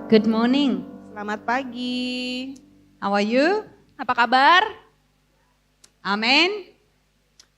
Good morning. Selamat pagi. How are you? Apa kabar? Amen.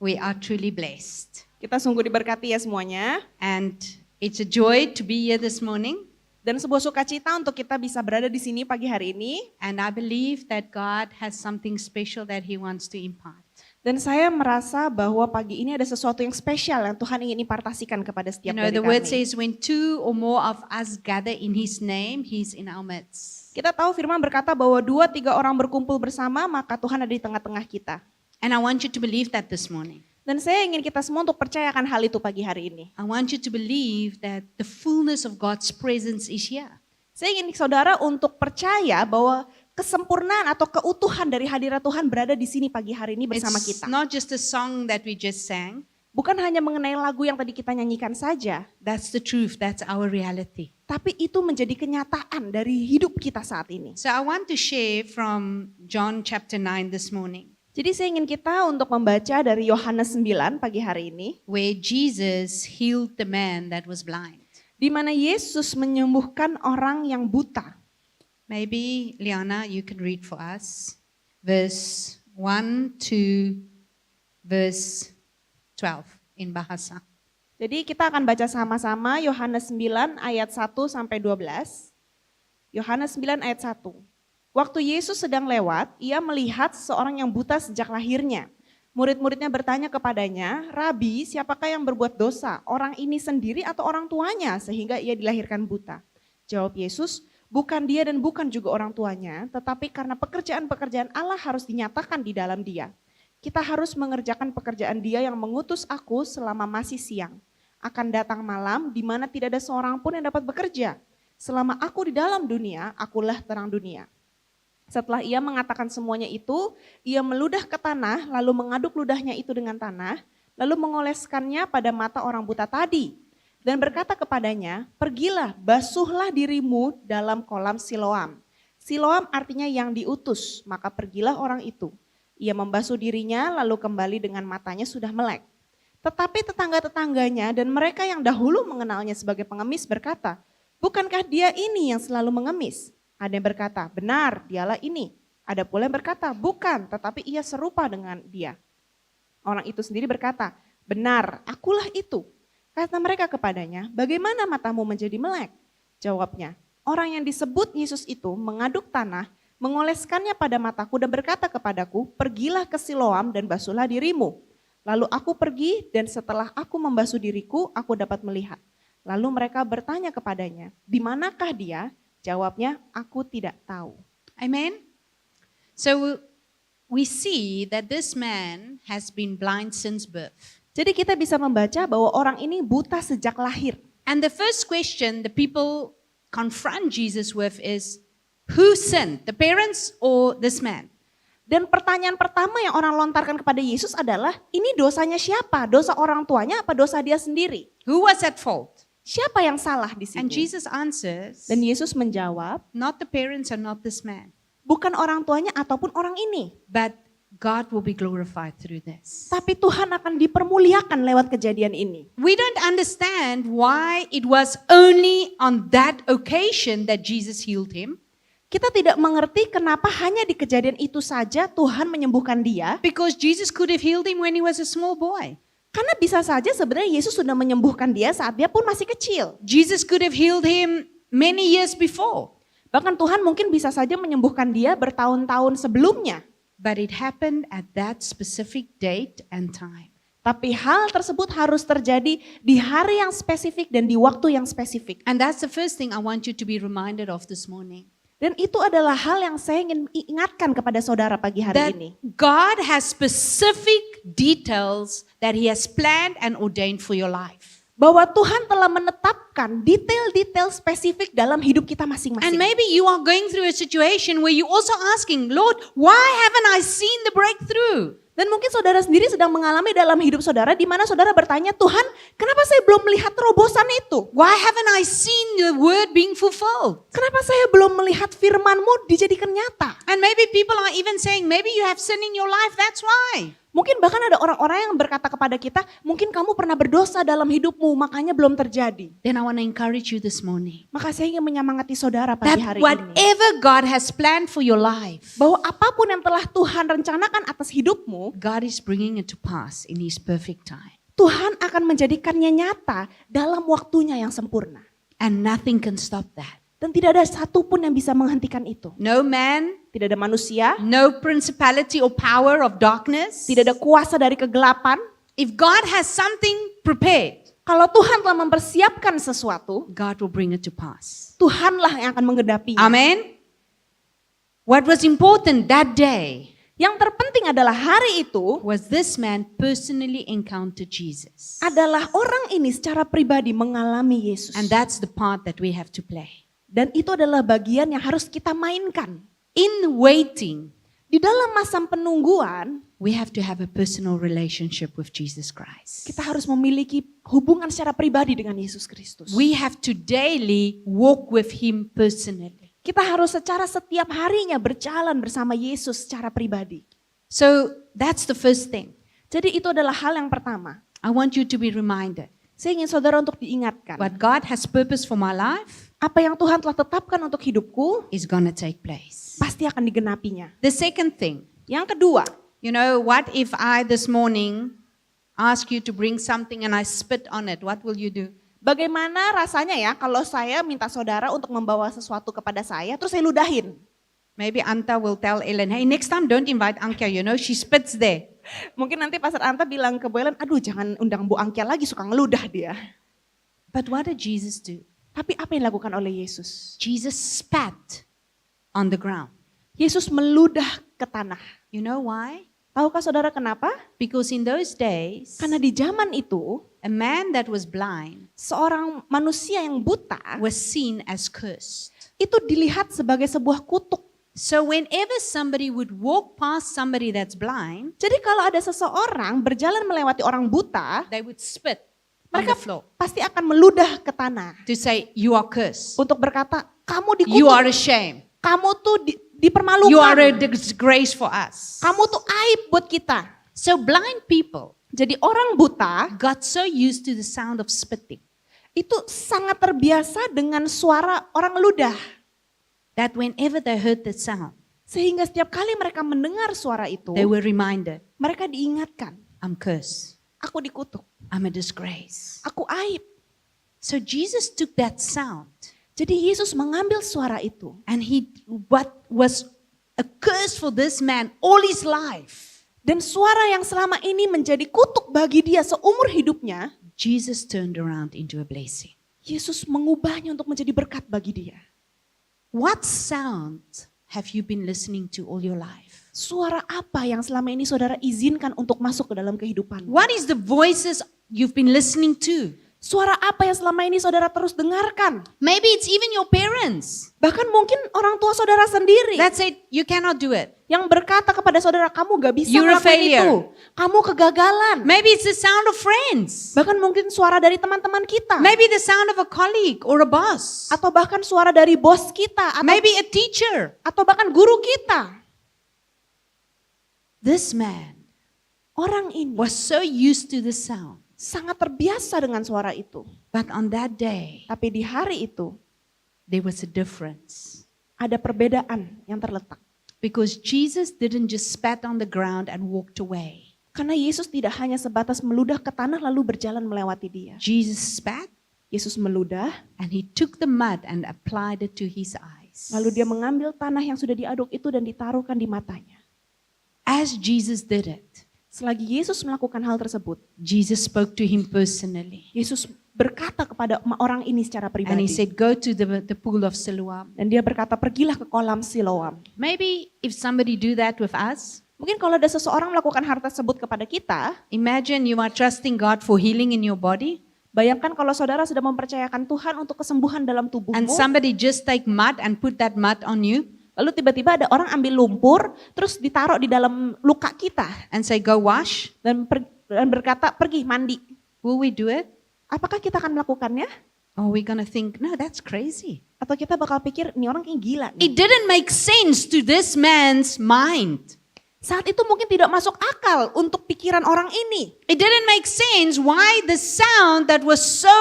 We are truly blessed. Kita sungguh diberkati ya semuanya. And it's a joy to be here this morning. Dan sebuah sukacita untuk kita bisa berada di sini pagi hari ini. And I believe that God has something special that He wants to impart. Dan saya merasa bahwa pagi ini ada sesuatu yang spesial yang Tuhan ingin impartasikan kepada setiap dari The word kami. says when two or more of us gather in His name, He's in our midst. Kita tahu firman berkata bahwa 2-3 orang berkumpul bersama, maka Tuhan ada di tengah-tengah kita. And I want you to believe that this morning. Dan saya ingin kita semua untuk percayakan hal itu pagi hari ini. I want you to believe that the fullness of God's presence is here. Saya ingin saudara untuk percaya bahwa kesempurnaan atau keutuhan dari hadirat Tuhan berada di sini pagi hari ini bersama It's kita. not just a song that we just sang. Bukan hanya mengenai lagu yang tadi kita nyanyikan saja. That's the truth, that's our reality. Tapi itu menjadi kenyataan dari hidup kita saat ini. So I want to share from John chapter 9 this morning, Jadi saya ingin kita untuk membaca dari Yohanes 9 pagi hari ini. where Jesus healed the man that was blind. Di mana Yesus menyembuhkan orang yang buta. Maybe, Liana, you can read for us verse 1 to verse 12 in Bahasa. Jadi kita akan baca sama-sama Yohanes 9 ayat 1 sampai 12. Yohanes 9 ayat 1. Waktu Yesus sedang lewat, ia melihat seorang yang buta sejak lahirnya. Murid-muridnya bertanya kepadanya, "Rabi, siapakah yang berbuat dosa? Orang ini sendiri atau orang tuanya sehingga ia dilahirkan buta?" Jawab Yesus, "Bukan dia dan bukan juga orang tuanya, tetapi karena pekerjaan-pekerjaan Allah harus dinyatakan di dalam dia. Kita harus mengerjakan pekerjaan dia yang mengutus aku selama masih siang. Akan datang malam di mana tidak ada seorang pun yang dapat bekerja. Selama aku di dalam dunia, akulah terang dunia." Setelah ia mengatakan semuanya itu, ia meludah ke tanah, lalu mengaduk ludahnya itu dengan tanah, lalu mengoleskannya pada mata orang buta tadi. Dan berkata kepadanya, "Pergilah, basuhlah dirimu dalam kolam Siloam." Siloam artinya yang diutus, maka pergilah orang itu. Ia membasuh dirinya, lalu kembali dengan matanya sudah melek. Tetapi tetangga-tetangganya dan mereka yang dahulu mengenalnya sebagai pengemis berkata, "Bukankah dia ini yang selalu mengemis?" Ada yang berkata, "Benar, dialah ini." Ada pula yang berkata, "Bukan, tetapi ia serupa dengan dia." Orang itu sendiri berkata, "Benar, akulah itu." Kata mereka kepadanya, "Bagaimana matamu menjadi melek?" Jawabnya, "Orang yang disebut Yesus itu mengaduk tanah, mengoleskannya pada mataku dan berkata kepadaku, 'Pergilah ke Siloam dan basuhlah dirimu.' Lalu aku pergi dan setelah aku membasuh diriku, aku dapat melihat." Lalu mereka bertanya kepadanya, "Di manakah dia?" Jawabnya, "Aku tidak tahu." Amen. So we see that this man has been blind since birth. Jadi kita bisa membaca bahwa orang ini buta sejak lahir. And the first question the people confront Jesus with is, who sinned, the parents or this man? Dan pertanyaan pertama yang orang lontarkan kepada Yesus adalah, ini dosanya siapa? Dosa orang tuanya apa dosa dia sendiri? Who was at fault? Siapa yang salah di And sini? Jesus answers, Dan Yesus menjawab, not the parents and not this man, bukan orang tuanya ataupun orang ini. but God will be glorified through this. Tapi Tuhan akan dipermuliakan lewat kejadian ini. We don't understand why it was only on that occasion that Jesus healed him, Kita tidak mengerti kenapa hanya di kejadian itu saja Tuhan menyembuhkan dia. because Jesus could have healed him when he was a small boy. Karena bisa saja sebenarnya Yesus sudah menyembuhkan dia saat dia pun masih kecil. Jesus could have healed him many years before, Bahkan Tuhan mungkin bisa saja menyembuhkan dia bertahun-tahun sebelumnya. but it happened at that specific date and time. Tapi hal tersebut harus terjadi di hari yang spesifik dan di waktu yang spesifik. And that's the first thing I want you to be reminded of this morning. Dan itu adalah hal yang saya ingin ingatkan kepada saudara pagi hari That ini. God has specific details that He has planned and ordained for your life. Bahwa Tuhan telah menetapkan detail-detail spesifik dalam hidup kita And masing-masing. maybe you are going through a situation where you're also asking, Lord, why haven't I seen the breakthrough? Dan mungkin saudara sendiri sedang mengalami dalam hidup saudara di mana saudara bertanya, "Tuhan, kenapa saya belum melihat terobosan itu? Why haven't I seen the word being fulfilled? Kenapa saya belum melihat firman-Mu dijadikan nyata?" And maybe people are even saying, maybe you have sin in your life, that's why. Mungkin bahkan ada orang-orang yang berkata kepada kita, mungkin kamu pernah berdosa dalam hidupmu, makanya belum terjadi. Then I want to encourage you this morning Maka saya ingin menyemangati saudara that pagi hari ini. whatever God has planned for your life, Bahwa apapun yang telah Tuhan rencanakan atas hidupmu, God is bringing it to pass in His perfect time. Tuhan akan menjadikannya nyata dalam waktunya yang sempurna. And nothing can stop that. Dan tidak ada satupun yang bisa menghentikan itu. No man, Tidak ada manusia, no principality or power of darkness. tidak ada kuasa dari kegelapan. If God has something prepared, Kalau Tuhan telah mempersiapkan sesuatu, God will bring it to pass. Tuhanlah yang akan menggenapinya. Amen. What was important that day Yang terpenting adalah hari itu was this man personally encountered Jesus. adalah orang ini secara pribadi mengalami Yesus. And that's the part that we have to play. Dan itu adalah bagian yang harus kita mainkan. In waiting, Di dalam masa penungguan, we have to have a personal relationship with Jesus Christ. kita harus memiliki hubungan secara pribadi dengan Yesus Kristus. We have to daily walk with Him personally. Kita harus secara setiap harinya berjalan bersama Yesus secara pribadi. So that's the first thing. Jadi itu adalah hal yang pertama. I want you to be reminded Saya ingin saudara untuk diingatkan. what God has purpose for my life Apa yang Tuhan telah tetapkan untuk hidupku, is going to take place. pasti akan digenapinya. The second thing, Yang kedua, you know, what if I this morning ask you to bring something and I spit on it? What will you do? bagaimana rasanya ya kalau saya minta saudara untuk membawa sesuatu kepada saya, terus saya ludahin. Maybe Anta will tell Ellen, hey, next time don't invite Ankia, you know, she spits there. Mungkin nanti Pastor Anta bilang ke Bu Ellen, aduh jangan undang Bu Angkia lagi, suka ngeludah dia. But what did Jesus do? Tapi apa yang dilakukan oleh Yesus? Jesus spat on the ground. Yesus meludah ke tanah. You know why? Tahukah saudara kenapa? Because in those days, Karena di zaman itu, a man that was blind seorang manusia yang buta was seen as cursed. itu dilihat sebagai sebuah kutuk. So whenever somebody would walk past somebody that's blind, Jadi kalau ada seseorang berjalan melewati orang buta, they would spit on mereka the floor pasti akan meludah ke tanah to say, you are cursed. untuk berkata, kamu You are dikutuk, ashamed. kamu tuh You are a dipermalukan, disgrace for us. kamu tuh aib buat kita. So blind people Jadi orang buta got so used to the sound of spitting itu sangat terbiasa dengan suara orang ludah. that whenever they heard the sound, Sehingga setiap kali mereka mendengar suara itu, they were reminded, mereka diingatkan, I'm cursed. aku dikutuk, I'm a disgrace. aku aib. So Jesus took that sound Jadi Yesus mengambil suara itu. and what was a curse for this man all his life, Dan suara yang selama ini menjadi kutuk bagi dia seumur hidupnya, Jesus turned around into a blessing. Yesus mengubahnya untuk menjadi berkat bagi dia. What sound have you been listening to all your life? Suara apa yang selama ini saudara izinkan untuk masuk ke dalam kehidupan? What is the voices you've been listening to? Suara apa yang selama ini saudara terus dengarkan? Maybe it's even your parents Bahkan mungkin orang tua saudara sendiri that say you cannot do it. yang berkata kepada saudara, kamu gak bisa You're a melakukan failure. itu. Kamu kegagalan. Maybe it's the sound of friends. Bahkan mungkin suara dari teman-teman kita. Maybe the sound of a colleague or a boss. Atau bahkan suara dari bos kita. Maybe a teacher. Atau bahkan guru kita. This man Orang ini was so used to the sound. sangat terbiasa dengan suara itu. But on that day, Tapi di hari itu there was a difference. ada perbedaan yang terletak. Because Jesus didn't just spat on the ground and walked away. Karena Yesus tidak hanya sebatas meludah ke tanah lalu berjalan melewati dia. Jesus spat Yesus meludah, and he took the mud and applied it to his eyes. lalu dia mengambil tanah yang sudah diaduk itu dan ditaruhkan di matanya. As Jesus did it, Selagi Yesus melakukan hal tersebut, Jesus spoke to him personally. Yesus berkata kepada orang ini secara And pribadi. he said, go to the pool of Siloam. Dan dia berkata, pergilah ke kolam Siloam. Maybe if somebody do that with us, Mungkin kalau ada seseorang melakukan hal tersebut kepada kita, imagine you are trusting God for healing in your body, bayangkan kalau saudara sudah mempercayakan Tuhan untuk kesembuhan dalam tubuhmu, and somebody just take mud and put that mud on you lalu tiba-tiba ada orang ambil lumpur, terus ditaruh di dalam luka kita, and say, go wash. dan berkata, pergi mandi. Will we do it? Apakah kita akan melakukannya? Or are we going to think, no, that's crazy. Atau kita bakal pikir, ini orang kayak gila nih. It didn't make sense to this man's mind. Saat itu mungkin tidak masuk akal untuk pikiran orang ini. It didn't make sense why the sound that was so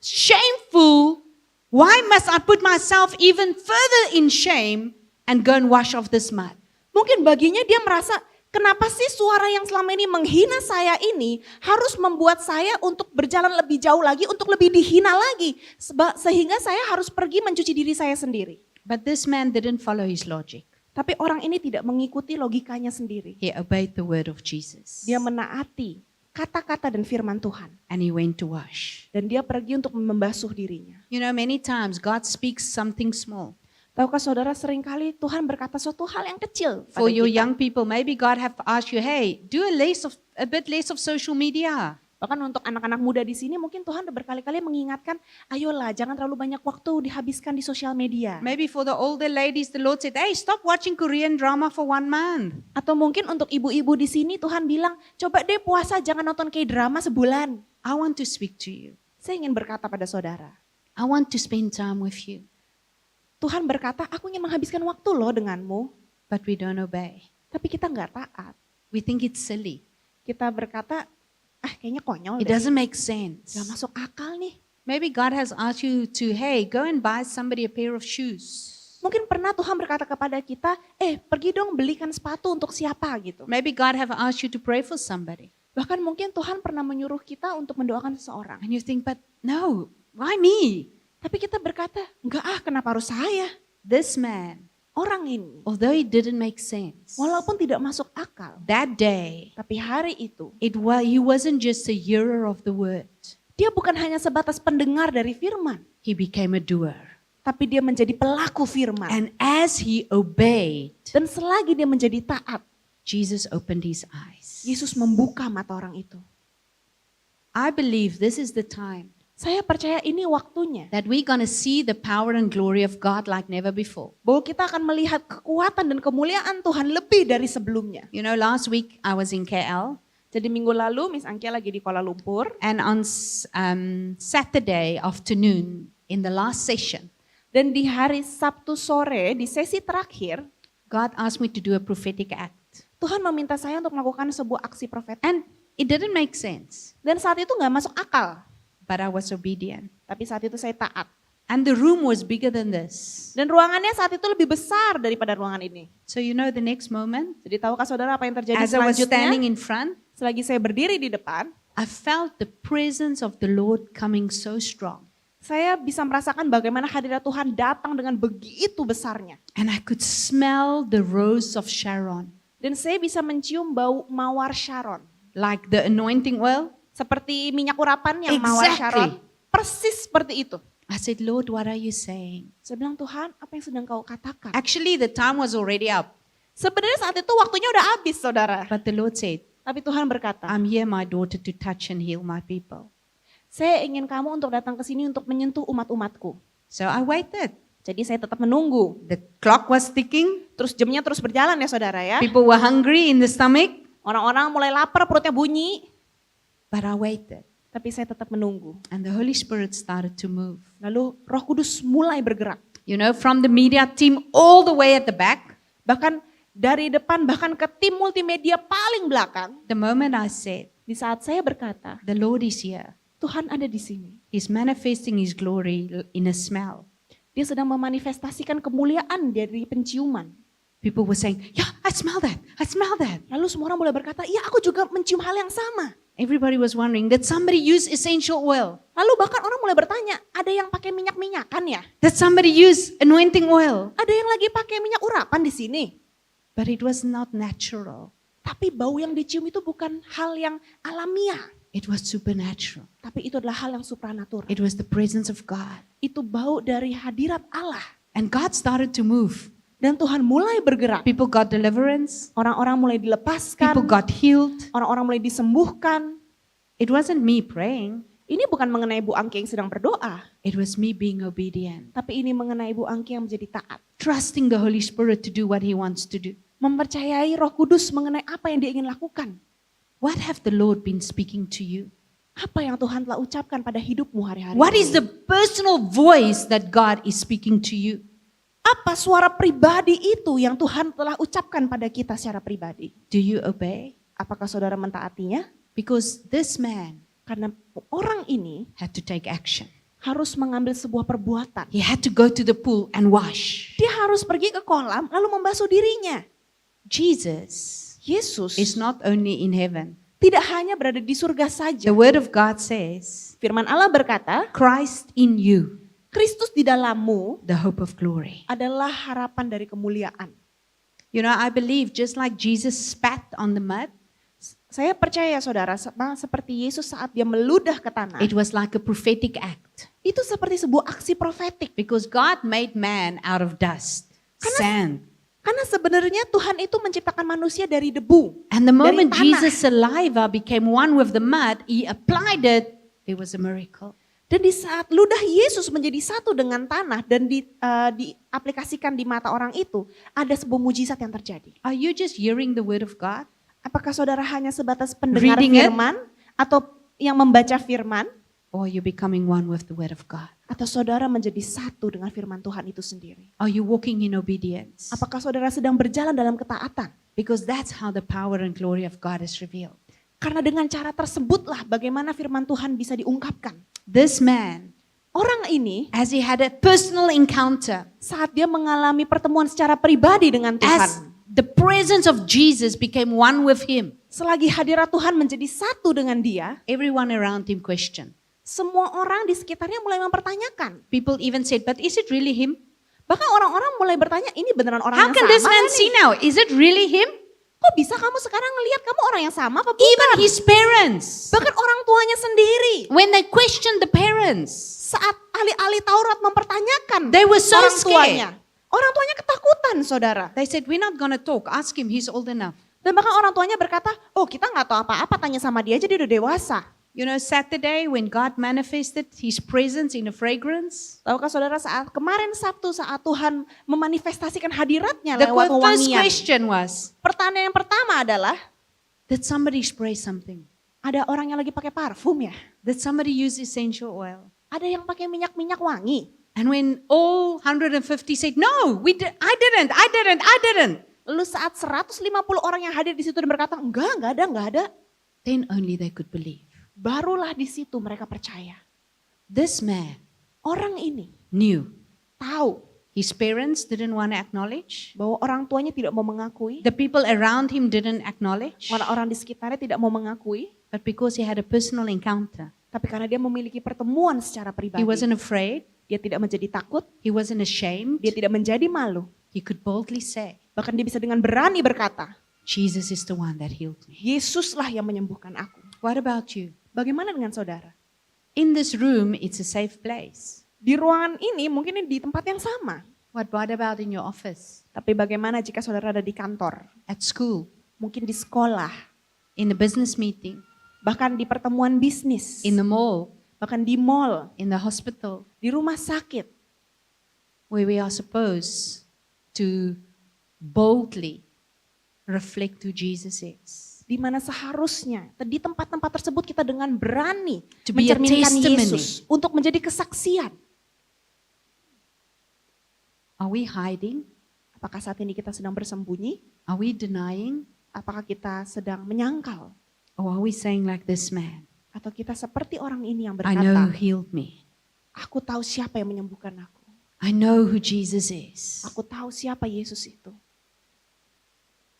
shameful, why must I put myself even further in shame and go and wash off this mud? Mungkin baginya dia merasa, kenapa sih suara yang selama ini menghina saya ini harus membuat saya untuk berjalan lebih jauh lagi, untuk lebih dihina lagi. Sehingga saya harus pergi mencuci diri saya sendiri. But this man didn't follow his logic. Tapi orang ini tidak mengikuti logikanya sendiri. He obeyed the word of Jesus. Dia menaati kata-kata dan firman Tuhan. And he went to wash. Dan dia pergi untuk membasuh dirinya. You know, many times God speaks something small. Tahukah saudara, seringkali Tuhan berkata suatu hal yang kecil pada For your kita. young people, maybe God have asked you, hey, do a bit less of social media. Bahkan untuk anak-anak muda di sini mungkin Tuhan udah berkali-kali mengingatkan, ayolah jangan terlalu banyak waktu dihabiskan di sosial media. Maybe for the older ladies, the Lord said, hey, stop watching Korean drama for 1 month. Atau mungkin untuk ibu-ibu di sini Tuhan bilang, coba deh puasa jangan nonton K-drama sebulan. I want to speak to you. Saya ingin berkata pada saudara, I want to spend time with you. Tuhan berkata, aku ingin menghabiskan waktu loh denganmu. But we don't obey. Tapi kita nggak taat. We think it's silly. Kita berkata, kayaknya konyol It deh. doesn't make sense. Gak masuk akal nih. Maybe God has asked you to, hey, go and buy somebody a pair of shoes. Mungkin pernah Tuhan berkata kepada kita, pergi dong belikan sepatu untuk siapa gitu. Maybe God have asked you to pray for somebody. Bahkan mungkin Tuhan pernah menyuruh kita untuk mendoakan seseorang. And you think, but no, why me? Tapi kita berkata, enggak kenapa harus saya? This man, Orang ini, although it didn't make sense, walaupun tidak masuk akal, that day, tapi hari itu, he wasn't just a hearer of the word. dia bukan hanya sebatas pendengar dari firman, He became a doer. tapi dia menjadi pelaku firman. And as he obeyed, Dan selagi dia menjadi taat, Jesus opened his eyes. Yesus membuka mata orang itu. I believe this is the time Saya percaya ini waktunya. that we're going to see the power and glory of God like never before. Bahwa kita akan melihat kekuatan dan kemuliaan Tuhan lebih dari sebelumnya. You know, last week I was in KL, Jadi minggu lalu Miss Angkia lagi di Kuala Lumpur. and on Saturday afternoon in the last session, Dan di hari Sabtu sore di sesi terakhir, God asked me to do a prophetic act. Tuhan meminta saya untuk melakukan sebuah aksi profetik. And it didn't make sense, Dan saat itu gak masuk akal. but I was obedient. Tapi saat itu saya taat. And the room was bigger than this. Dan ruangannya saat itu lebih besar daripada ruangan ini. So you know the next moment, Jadi tahukah saudara apa yang terjadi as I was standing selanjutnya? in front, Selagi saya berdiri di depan, I felt the presence of the Lord coming so strong. saya bisa merasakan bagaimana hadirat Tuhan datang dengan begitu besarnya. And I could smell the rose of Sharon, Dan saya bisa mencium bau mawar Sharon. like the anointing oil. Seperti minyak urapan yang mawar Exactly. Sharon. Persis seperti itu. I said, Lord, what are you saying? Saya bilang, Tuhan apa yang sedang kau katakan? Actually, the time was already up. Sebenarnya saat itu waktunya udah habis saudara. But the Lord said, Tapi Tuhan berkata, I'm here, my daughter, to touch and heal my people. saya ingin kamu untuk datang ke sini untuk menyentuh umat-umatku. So I waited. Jadi saya tetap menunggu. The clock was ticking. Terus jamnya terus berjalan ya saudara ya. People were hungry in the stomach. Orang-orang mulai lapar, perutnya bunyi. But I waited. Tapi saya tetap menunggu. And the Holy Spirit started to move. Lalu Roh Kudus mulai bergerak. You know, from the media team all the way at the back. Bahkan dari depan, bahkan ke tim multimedia paling belakang. The moment I said, Di saat saya berkata, the Lord is here. Tuhan ada di sini. He's manifesting His glory in a smell. Dia sedang memanifestasikan kemuliaan dari penciuman. People were saying, yeah, I smell that. I smell that. Lalu semua orang mulai berkata, iya aku juga mencium hal yang sama. Everybody was wondering, did somebody use essential oil? Lalu bahkan orang mulai bertanya, ada yang pakai minyak-minyakan ya? Did somebody use anointing oil? Ada yang lagi pakai minyak urapan di sini? But it was not natural. Tapi bau yang dicium itu bukan hal yang alamiah. It was supernatural. Tapi itu adalah hal yang supranatural. It was the presence of God. Itu bau dari hadirat Allah. And God started to move. Dan Tuhan mulai bergerak. People got deliverance. Orang-orang mulai dilepaskan. People got healed. Orang-orang mulai disembuhkan. It wasn't me praying. Ini bukan mengenai Bu Angki yang sedang berdoa. It was me being obedient. Tapi ini mengenai Bu Angki yang menjadi taat. Trusting the Holy Spirit to do what He wants to do. Mempercayai Roh Kudus mengenai apa yang dia ingin lakukan. What have the Lord been speaking to you? Apa yang Tuhan telah ucapkan pada hidupmu hari-hari What ini? is the personal voice that God is speaking to you? Apa suara pribadi itu yang Tuhan telah ucapkan pada kita secara pribadi? Do you obey? Apakah saudara mentaatinya? Because this man Karena orang ini had to take action. harus mengambil sebuah perbuatan. He had to go to the pool and wash. Dia harus pergi ke kolam lalu membasuh dirinya. Jesus Yesus is not only in heaven. tidak hanya berada di surga saja. The word of God says, Firman Allah berkata, Christ in you, Kristus di dalammu the hope of glory. adalah harapan dari kemuliaan. You know, I believe just like Jesus spat on the mud, Saya percaya saudara, sama seperti Yesus saat dia meludah ke tanah, it was like a prophetic act. itu seperti sebuah aksi profetik. Because God made man out of dust, sand. Karena sebenarnya Tuhan itu menciptakan manusia dari debu. And the moment tanah. Jesus' saliva became one with the mud, he applied it, it was a miracle. Dan di saat ludah Yesus menjadi satu dengan tanah dan diaplikasikan di mata orang itu, ada sebuah mujizat yang terjadi. Are you just hearing the word of God? Apakah saudara hanya sebatas pendengar Reading it? firman atau yang membaca firman? Or are you becoming one with the word of God? Atau saudara menjadi satu dengan firman Tuhan itu sendiri? Are you walking in obedience? Apakah saudara sedang berjalan dalam ketaatan? Because that's how the power and glory of God is revealed. Karena dengan cara tersebutlah bagaimana firman Tuhan bisa diungkapkan. This man, Orang ini as he had a personal encounter, saat dia mengalami pertemuan secara pribadi dengan as Tuhan. the presence of Jesus became one with him, Selagi hadirat Tuhan menjadi satu dengan dia, everyone around him questioned. semua orang di sekitarnya mulai mempertanyakan. People even said, but is it really him? Bahkan orang-orang mulai bertanya, ini beneran orang How yang can sama this man nih? see now? Is it really him? Kok bisa kamu sekarang ngelihat kamu orang yang sama apa Even bukan? his parents. Bahkan orang tuanya sendiri. When they questioned the parents, Saat ahli-ahli Taurat mempertanyakan they were so orang tuanya. scared. Orang tuanya ketakutan saudara. They said, we're not going to talk. Ask him, he's old enough. Dan bahkan orang tuanya berkata, oh kita nggak tahu apa-apa, tanya sama dia aja, dia udah dewasa. You know, Saturday when God manifested his presence in a fragrance, Tahukah saudara saat kemarin Sabtu saat Tuhan memanifestasikan hadiratnya the lewat first wewangian. question was, Pertanyaan yang pertama adalah, did somebody spray something? ada orang yang lagi pakai parfum ya? Did somebody use essential oil? Ada yang pakai minyak-minyak wangi? And when all 150 said, no, I didn't. Lalu saat 150 orang yang hadir di situ dan berkata, enggak ada. Then only they could believe. Barulah di situ mereka percaya. This man Orang ini knew. tahu His parents didn't want to acknowledge. bahwa orang tuanya tidak mau mengakui. The people around him didn't acknowledge. Orang-orang di sekitarnya tidak mau mengakui. But because he had a personal encounter, Tapi karena dia memiliki pertemuan secara pribadi. he wasn't afraid. Dia tidak menjadi takut. He wasn't ashamed. Dia tidak menjadi malu. He could boldly say, Bahkan dia bisa dengan berani berkata, Jesus is the one that healed me. Yesuslah yang menyembuhkan aku. What about you? Bagaimana dengan saudara? In this room, it's a safe place. Di ruangan ini mungkin di tempat yang sama. What about in your office? Tapi bagaimana jika saudara ada di kantor? At school? Mungkin di sekolah. In the business meeting? Bahkan di pertemuan bisnis. In the mall? Bahkan di mall. In the hospital? Di rumah sakit. Where we are supposed to boldly reflect who Jesus is. Di mana seharusnya di tempat-tempat tersebut kita dengan berani To be a mencerminkan testimony. Yesus untuk menjadi kesaksian. Are we hiding? Apakah saat ini kita sedang bersembunyi? Are we denying? Apakah kita sedang menyangkal? Or are we saying like this man? Atau kita seperti orang ini yang I know who berkata, healed me. aku tahu siapa yang menyembuhkan aku. I know who Jesus is. Aku tahu siapa Yesus itu.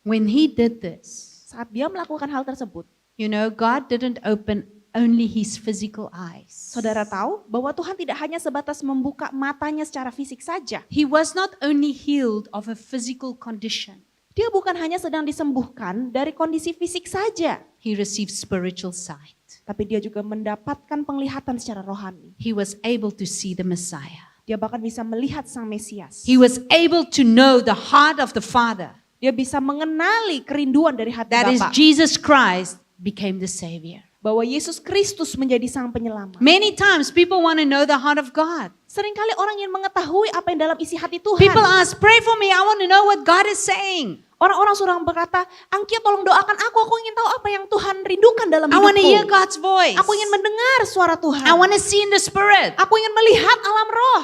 When he did this, Saat dia melakukan hal tersebut, you know, God didn't open only his physical eyes. saudara tahu bahwa Tuhan tidak hanya sebatas membuka matanya secara fisik saja. He was not only healed of a physical condition. Dia bukan hanya sedang disembuhkan dari kondisi fisik saja. He received spiritual sight. Tapi dia juga mendapatkan penglihatan secara rohani. He was able to see the Messiah. Dia bahkan bisa melihat sang Mesias. He was able to know the heart of the Father. Dia bisa mengenali kerinduan dari hati That is Bapa. Jesus Christ became the Savior. Bahwa Yesus Kristus menjadi sang penyelamat. Many times people want to know the heart of God. Seringkali orang ingin mengetahui apa yang dalam isi hati Tuhan. People ask, pray for me, I want to know what God is saying. Orang-orang sudah berkata, Angkia tolong doakan aku ingin tahu apa yang Tuhan rindukan dalam I want to hear hidupku. God's voice. Aku ingin mendengar suara Tuhan. I want to see in the Spirit. Aku ingin melihat alam roh.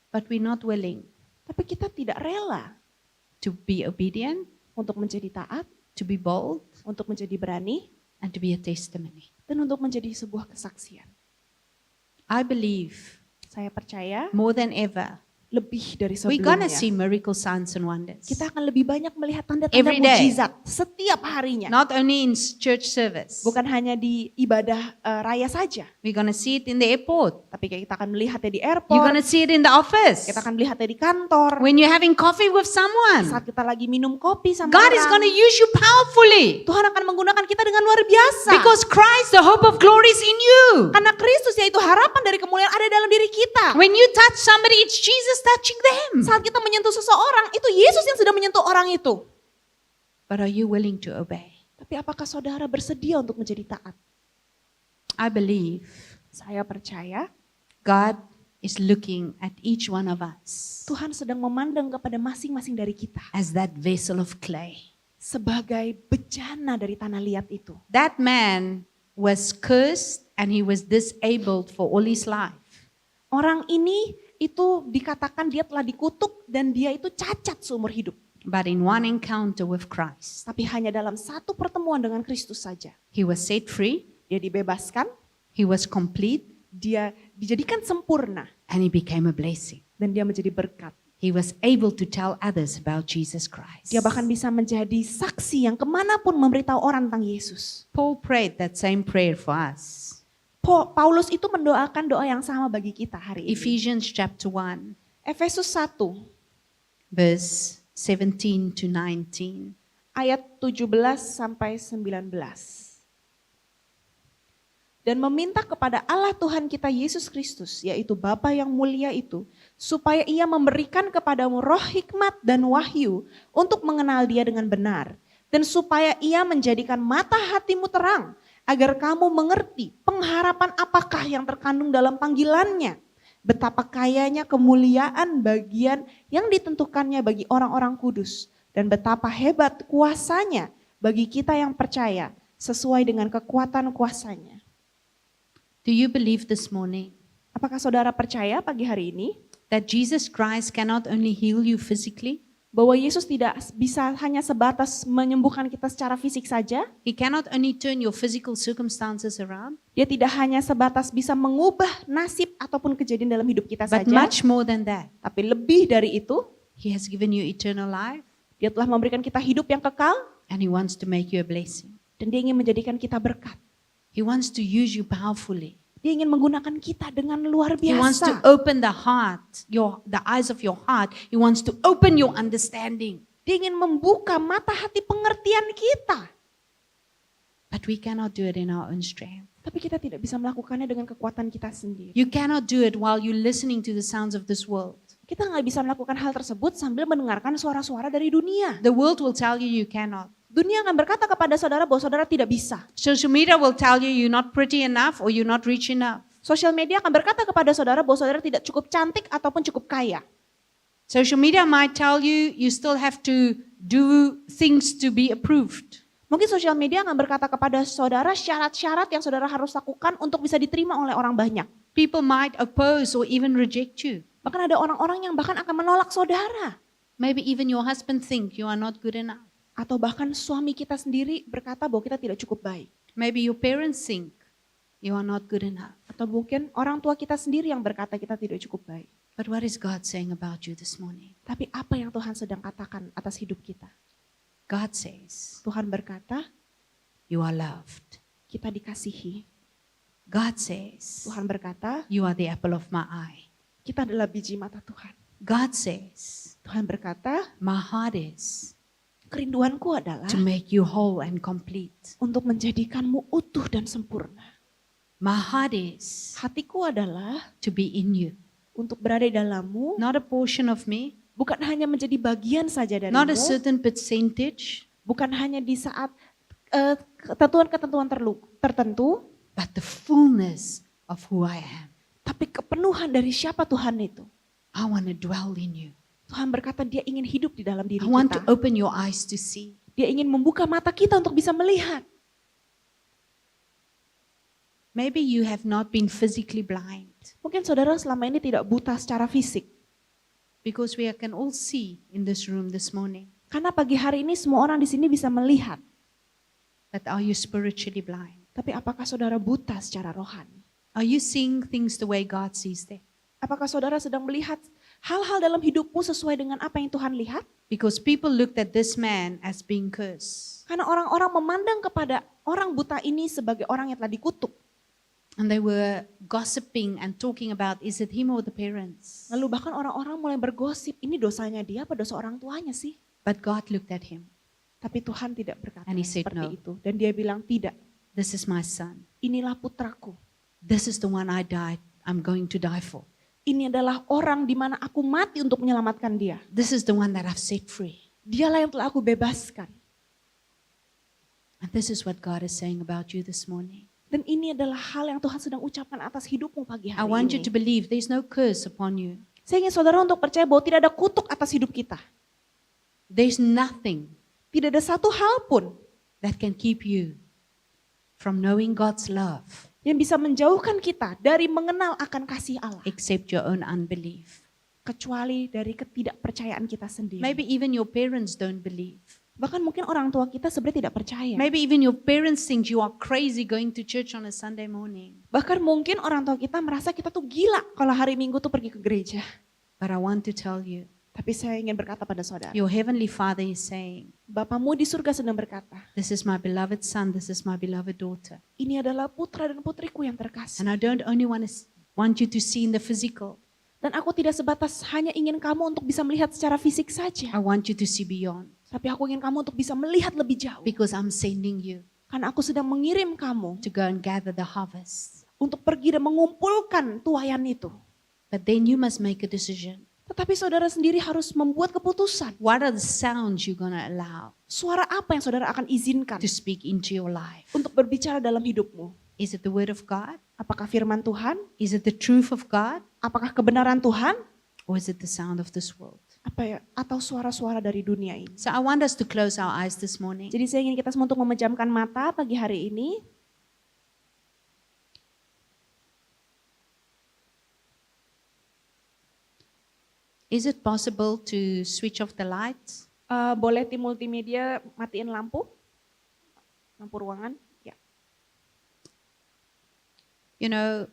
But we're not willing. Tapi kita tidak rela to be obedient, untuk menjadi taat, to be bold, untuk menjadi berani, and to be a testimony. dan untuk menjadi sebuah kesaksian. I believe Saya percaya more than ever, lebih dari we're gonna sebelumnya. see miracle signs and wonders. Kita akan lebih banyak melihat tanda-tanda Every day. mukjizat setiap harinya. Not only in church service. Bukan hanya di ibadah raya saja, We're gonna see it in the airport. tapi kita akan melihatnya di You're airport, gonna see it in the office. kita akan melihatnya di kantor, When you're having coffee with someone. saat kita lagi minum kopi sama God is orang. gonna use you powerfully. Tuhan akan menggunakan kita dengan luar biasa. Because Christ, the hope of glory, is in you. Karena Kristus yaitu harapan dari kemuliaan ada dalam diri kita. When you touch somebody, it's Jesus touching them. Saat kita menyentuh seseorang, itu Yesus yang sedang menyentuh orang itu. But are you willing to obey? Tapi apakah saudara bersedia untuk menjadi taat? I believe Saya percaya God is looking at each one of us Tuhan sedang memandang kepada masing-masing dari kita as that vessel of clay. sebagai bejana dari tanah liat itu. That man was cursed and he was disabled for all his life. Orang ini itu dikatakan dia telah dikutuk dan dia itu cacat seumur hidup. But in one encounter with Christ, Tapi hanya dalam satu pertemuan dengan Kristus saja. he was set free, Dia dibebaskan, he was complete, dia dijadikan sempurna, and he became a blessing. dan dia menjadi berkat. He was able to tell others about Jesus Christ. Dia bahkan bisa menjadi saksi yang kemanapun memberitahu orang tentang Yesus. Paul prayed that same prayer for us. Paulus itu mendoakan doa yang sama bagi kita hari ini. Ephesians chapter 1, Efesus 1 verse 17 to 19. ayat 17 sampai 19. Dan meminta kepada Allah Tuhan kita Yesus Kristus, yaitu Bapa yang mulia itu, supaya ia memberikan kepadamu roh hikmat dan wahyu untuk mengenal dia dengan benar. Dan supaya ia menjadikan mata hatimu terang, agar kamu mengerti pengharapan apakah yang terkandung dalam panggilannya. Betapa kayanya kemuliaan bagian yang ditentukannya bagi orang-orang kudus. Dan betapa hebat kuasanya bagi kita yang percaya sesuai dengan kekuatan kuasanya. Do you believe this morning Apakah saudara percaya pagi hari ini that Jesus Christ cannot only heal you physically, bahwa Yesus tidak bisa hanya sebatas menyembuhkan kita secara fisik saja? he cannot only turn your physical circumstances around, Dia tidak hanya sebatas bisa mengubah nasib ataupun kejadian dalam hidup kita but saja, much more than that. tapi lebih dari itu, He has given you eternal life Dia telah memberikan kita hidup yang kekal and he wants to make you a blessing. dan Dia ingin menjadikan kita berkat. He wants to use you powerfully. Dia ingin menggunakan kita dengan luar He wants to biasa. open the heart, the eyes of your heart. He wants to open your understanding. Dia ingin membuka mata hati pengertian kita. But we cannot do it in our own strength. Tapi kita tidak bisa melakukannya dengan kekuatan kita sendiri. You cannot do it while you're listening to the sounds of this world. Kita nggak bisa melakukan hal tersebut sambil mendengarkan suara-suara dari dunia. The world will tell you cannot. Dunia akan berkata kepada saudara bahwa saudara tidak bisa. Social media will tell you you're not pretty enough or you're not rich enough. Sosial media akan berkata kepada saudara bahwa saudara tidak cukup cantik ataupun cukup kaya. Social media might tell you you still have to do things to be approved. Mungkin sosial media akan berkata kepada saudara syarat-syarat yang saudara harus lakukan untuk bisa diterima oleh orang banyak. People might oppose or even reject you. Bahkan ada orang-orang yang bahkan akan menolak saudara. Maybe even your husband think you are not good enough. Atau bahkan suami kita sendiri berkata bahwa kita tidak cukup baik. Maybe your parents think you are not good enough. Atau mungkin orang tua kita sendiri yang berkata kita tidak cukup baik. But what is God saying about you this morning? Tapi apa yang Tuhan sedang katakan atas hidup kita? God says Tuhan berkata, you are loved. kita dikasihi. God says Tuhan berkata, you are the apple of my eye. kita adalah biji mata Tuhan. God says Tuhan berkata, my heart is kerinduanku adalah to make you whole and complete. untuk menjadikanmu utuh dan sempurna. My heart is Hatiku adalah to be in you. untuk berada di dalammu, Not a portion of me, bukan hanya menjadi bagian saja not a darimu, certain percentage, bukan hanya di saat ketentuan-ketentuan tertentu, but the fullness of who I am. tapi kepenuhan dari siapa Tuhan itu. I want to dwell in you. Tuhan berkata dia ingin hidup di dalam diri I want to kita. open your eyes to see. Dia ingin membuka mata kita untuk bisa melihat. Maybe you have not been physically blind, Mungkin saudara selama ini tidak buta secara fisik. Because we can all see in this room this morning. Karena pagi hari ini semua orang di sini bisa melihat. But are you spiritually blind? Tapi apakah saudara buta secara rohani? Are you seeing things the way God sees them? Apakah saudara sedang melihat hal-hal dalam hidupmu sesuai dengan apa yang Tuhan lihat? Because people looked at this man as being cursed. Karena orang-orang memandang kepada orang buta ini sebagai orang yang telah dikutuk. And they were gossiping and talking about, is it him or the parents? Lalu bahkan orang-orang mulai bergosip, ini dosanya dia apa dosa orang tuanya sih? But God looked at him. Tapi Tuhan tidak berkata And he said, seperti "No." itu. Dan dia bilang, tidak, This is my son. inilah putraku. This is the one I'm going to die for. Ini adalah orang di mana aku mati untuk menyelamatkan dia. This is the one that I've set free. Dialah yang telah aku bebaskan. And this is what God is saying about you this morning. Dan ini adalah hal yang Tuhan sedang ucapkan atas hidupmu pagi I hari want you ini. to believe there's no curse upon you. Saya ingin saudara untuk percaya bahwa tidak ada kutuk atas hidup kita. There's nothing Tidak ada satu hal pun that can keep you from knowing God's love yang bisa menjauhkan kita dari mengenal akan kasih Allah. except your own unbelief. Kecuali dari ketidakpercayaan kita sendiri. Maybe even your parents don't believe. Bahkan mungkin orang tua kita sebenarnya tidak percaya. Maybe even your parents think you are crazy going to church on a Sunday morning. Bahkan mungkin orang tua kita merasa kita tuh gila kalau hari Minggu tuh pergi ke gereja. But I want to tell you, Tapi saya ingin berkata pada saudara, your heavenly Father is saying, Bapamu di surga sedang berkata, this is my beloved son, this is my beloved daughter. ini adalah putra dan putriku yang terkasih. And I don't only want you to see in the physical. Dan aku tidak sebatas hanya ingin kamu untuk bisa melihat secara fisik saja. I want you to see beyond. Tapi aku ingin kamu untuk bisa melihat lebih jauh. Because I'm sending you Karena aku sedang mengirim kamu to go and gather the harvest. untuk pergi dan mengumpulkan tuayan itu. But then you must make a decision. Tetapi saudara sendiri harus membuat keputusan. What are the sounds you're going to allow Suara apa yang saudara akan izinkan to speak into your life? untuk berbicara dalam hidupmu? Is it the word of God? Apakah firman Tuhan? Is it the truth of God? Apakah kebenaran Tuhan? Or is it the sound of this world? Apa ya? Atau suara-suara dari dunia ini? So I want us to close our eyes this morning. Jadi saya ingin kita semua untuk memejamkan mata pagi hari ini. Is it possible to switch off the lights? Boleh tim multimedia matiin lampu? Lampu ruangan? Ya. You know,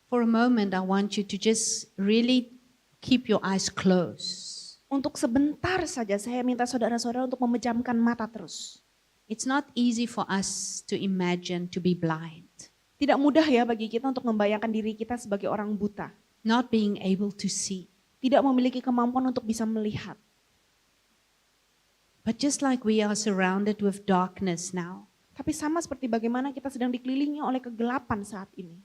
for a moment I want you to just really keep your eyes closed. Untuk sebentar saja saya minta saudara-saudara untuk memejamkan mata terus. It's not easy for us to imagine to be blind, Tidak mudah ya bagi kita untuk membayangkan diri kita sebagai orang buta. not being able to see. Tidak memiliki kemampuan untuk bisa melihat. But just like we are surrounded with darkness now, Tapi sama seperti bagaimana kita sedang dikelilingi oleh kegelapan saat ini.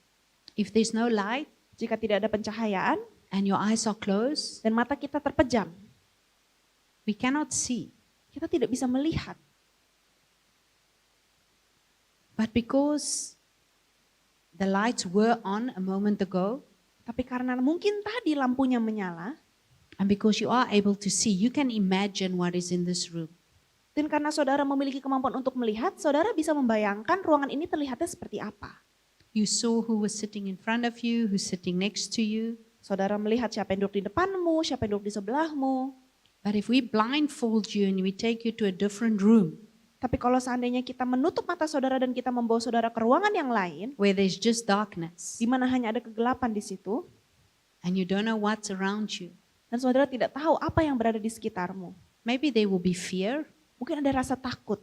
if there's no light Jika tidak ada pencahayaan and your eyes are closed, dan mata kita terpejam, we cannot see. kita tidak bisa melihat. But because the lights were on a moment ago, Tapi karena mungkin tadi lampunya menyala, and because you are able to see, you can imagine what is in this room. dan karena saudara memiliki kemampuan untuk melihat, saudara bisa membayangkan ruangan ini terlihatnya seperti apa. You saw who was sitting in front of you, who's sitting next to you. Saudara melihat siapa yang duduk di depanmu, siapa yang duduk di sebelahmu. But if we blindfold you and we take you to a different room Tapi kalau seandainya kita menutup mata saudara dan kita membawa saudara ke ruangan yang lain, where there's just darkness di mana hanya ada kegelapan di situ, and you don't know what's around you, dan saudara tidak tahu apa yang berada di sekitarmu. maybe there will be fear, Mungkin ada rasa takut,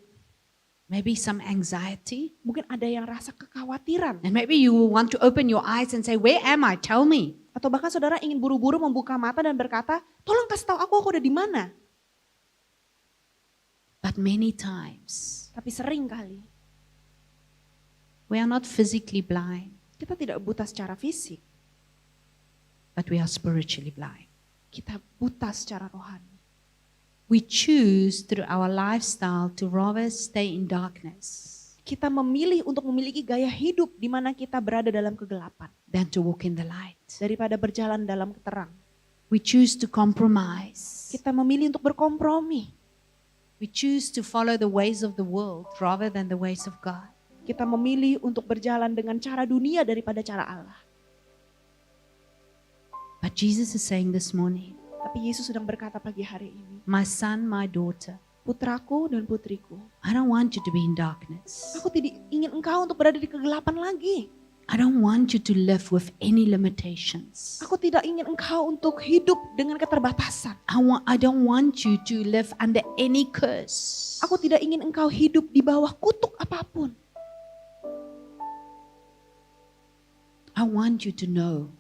maybe some anxiety, mungkin ada yang rasa kekhawatiran. and maybe you will want to open your eyes and say, where am I? Tell me. Atau bahkan saudara ingin buru-buru membuka mata dan berkata, tolong kasih tahu aku udah di mana. But many times, Tapi sering kali, we are not physically blind, kita tidak buta secara fisik, but we are spiritually blind. kita buta secara rohani. We choose through our lifestyle to rather stay in darkness Kita memilih untuk memiliki gaya hidup di mana kita berada dalam kegelapan, than to walk in the light. daripada berjalan dalam terang. We choose to compromise. Kita memilih untuk berkompromi. We choose to follow the ways of the world rather than the ways of God. Kita memilih untuk berjalan dengan cara dunia daripada cara Allah. But Jesus is saying this morning, Tapi Yesus sedang berkata pagi hari ini, my son, my daughter, putraku dan putriku, I don't want you to be in darkness. aku tidak ingin engkau untuk berada di kegelapan lagi. I don't want you to live with any limitations. Aku tidak ingin engkau untuk hidup dengan keterbatasan. I don't want you to live under any curse. Aku tidak ingin engkau hidup di bawah kutuk apapun. I want you to know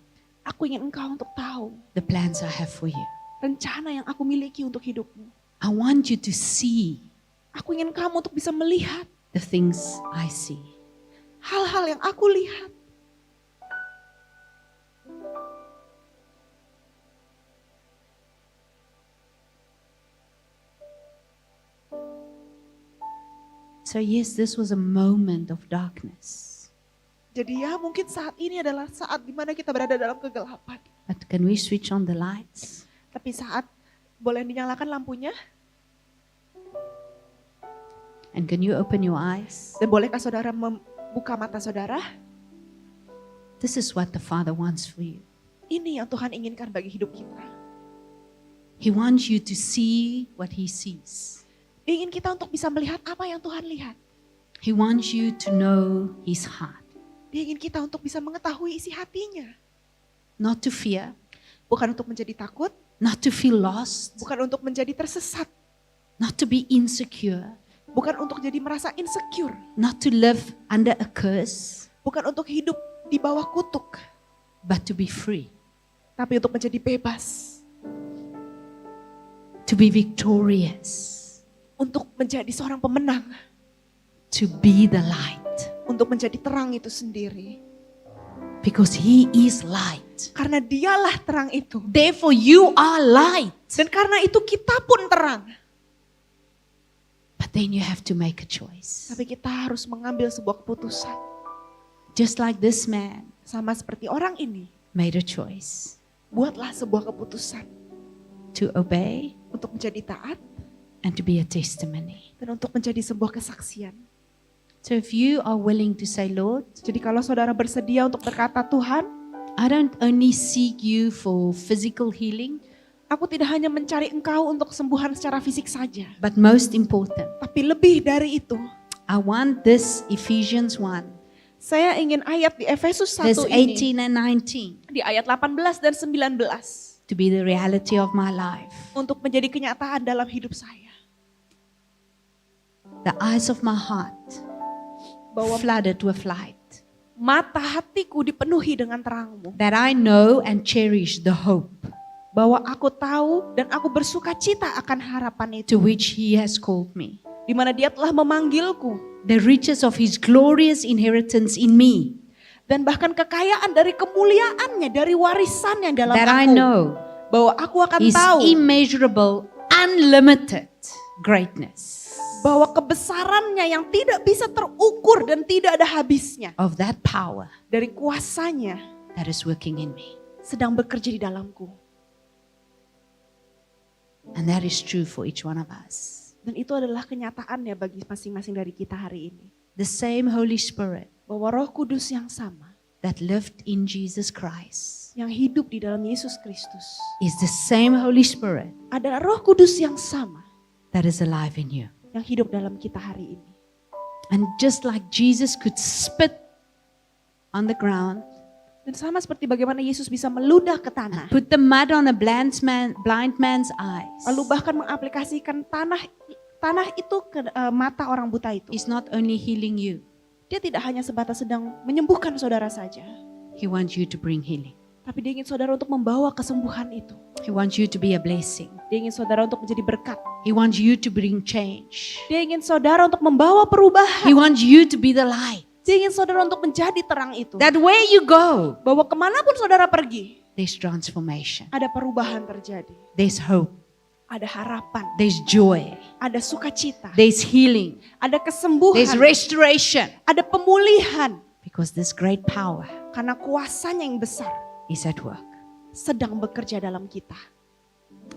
Aku ingin engkau untuk tahu the plans I have for you. rencana yang aku miliki untuk hidupmu. I want you to see Aku ingin kamu untuk bisa melihat the things I see. hal-hal yang aku lihat. So yes, this was a moment of darkness. Jadi ya mungkin saat ini adalah saat dimana kita berada dalam kegelapan. But can we switch on the lights? Tapi saat boleh dinyalakan lampunya And can you open your eyes? dan bolehkah saudara membuka mata saudara? This is what the Father wants for you. Ini yang Tuhan inginkan bagi hidup kita. He wants you to see what He sees. Dia ingin kita untuk bisa melihat apa yang Tuhan lihat. He wants you to know His heart. Dia ingin kita untuk bisa mengetahui isi hatinya. Not to fear, Bukan untuk menjadi takut, not to feel lost, bukan untuk menjadi tersesat, not to be insecure, bukan untuk jadi merasa insecure, not to live under a curse, bukan untuk hidup di bawah kutuk, but to be free, tapi untuk menjadi bebas, to be victorious, untuk menjadi seorang pemenang, to be the light. untuk menjadi terang itu sendiri. Because He is light. Karena dialah terang itu. Therefore you are light. Dan karena itu kita pun terang. But then you have to make a choice. Tapi kita harus mengambil sebuah keputusan. Just like this man Sama seperti orang ini. made a choice Buatlah sebuah keputusan. to obey Untuk menjadi taat. and to be a testimony. Dan untuk menjadi sebuah kesaksian. So if you are willing to say, Lord, Jadi kalau saudara bersedia untuk berkata, Tuhan, I don't only seek you for physical healing, aku tidak hanya mencari engkau untuk kesembuhan secara fisik saja. but most important, Tapi lebih dari itu. I want this Ephesians 1, Saya ingin ayat di Efesus 1 verse ini. 18 and 19 Di ayat 18 dan 19. to be the reality of my life. Untuk menjadi kenyataan dalam hidup saya. The eyes of my heart Bahwa flooded with light, mata hatiku dipenuhi dengan terangmu. that I know and cherish the hope Bahwa aku tahu dan aku bersuka cita akan harapan to itu. which He has called me, Di mana dia telah memanggilku. the riches of His glorious inheritance in me, Dan bahkan kekayaan dari kemuliaannya, dari warisannya dalam that I aku. know Bahwa aku akan His tahu immeasurable, unlimited greatness. bahwa kebesarannya yang tidak bisa terukur dan tidak ada habisnya. Of that power Dari kuasanya that is working in me. sedang bekerja di dalamku. And that is true for each one of us. Dan itu adalah kenyataannya bagi masing-masing dari kita hari ini. The same Holy Spirit Bahwa Roh Kudus yang sama, that lived in Jesus Christ yang hidup di dalam Yesus Kristus, is the same Holy Spirit adalah Roh Kudus yang sama that is alive in you. yang hidup dalam kita hari ini. And just like Jesus could spit on the ground, Dan sama seperti bagaimana Yesus bisa meludah ke tanah, put the mud on a blind man's eyes, lalu bahkan mengaplikasikan tanah itu ke mata orang buta itu. He's not only healing you, Dia tidak hanya sebatas sedang menyembuhkan saudara saja, He wants you to bring healing. tapi dia ingin saudara untuk membawa kesembuhan itu. He wants you to be a blessing. Dia ingin saudara untuk menjadi berkat. He wants you to bring change. Dia ingin saudara untuk membawa perubahan. He wants you to be the light. Dia ingin saudara untuk menjadi terang itu. That where you go, Bahwa kemanapun saudara pergi, there's transformation. ada perubahan terjadi. There's hope. Ada harapan, There's joy. ada sukacita, There's healing. ada kesembuhan, There's restoration. ada pemulihan. Because this great power Karena kuasanya yang besar is at work. sedang bekerja dalam kita.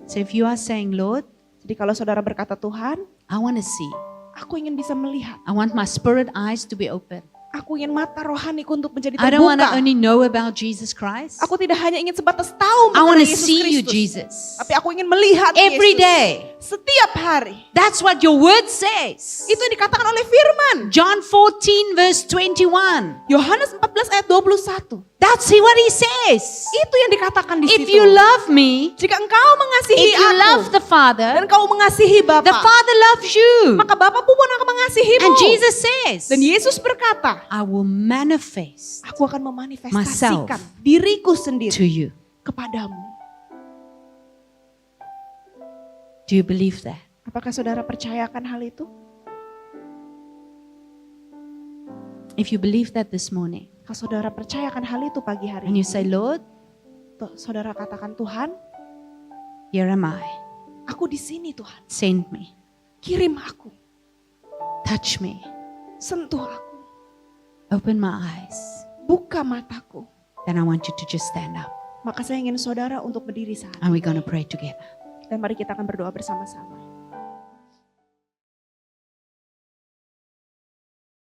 So if you are saying, Lord, Jadi kalau saudara berkata, Tuhan, I want to see. aku ingin bisa melihat. I want my spirit eyes to be open. Aku ingin mata rohaniku untuk menjadi I don't want to terbuka. only know about Jesus Christ. Aku tidak hanya ingin sebatas tahu I want mengenai to Yesus see you, Kristus. Jesus. Tapi aku ingin melihat Every Yesus. day. Setiap hari. That's what your word says. Itu yang dikatakan oleh firman. John 14 verse 21. Yohanes 14 ayat 21. That's what he says. Itu yang dikatakan di If situ. you love me, Jika engkau mengasihi if you aku love the Father, dan engkau mengasihi Bapa, the Father loves you. maka Bapa pun akan mengasihimu. And Jesus says, Dan Yesus berkata, I will manifest aku akan memanifestasikan Myself diriku to sendiri you. kepadamu. Do you believe that? Apakah saudara percayakan hal itu? If you believe that this morning, Kalau saudara percayakan hal itu pagi hari and ini, you say, Lord, saudara katakan, Tuhan, here am I. aku di sini Tuhan. Send me. Kirim aku, Touch me. sentuh aku, Open my eyes. buka mataku. Then I want you to just stand up. Maka saya ingin saudara untuk berdiri saat And we're going to pray together. dan mari kita akan berdoa bersama-sama.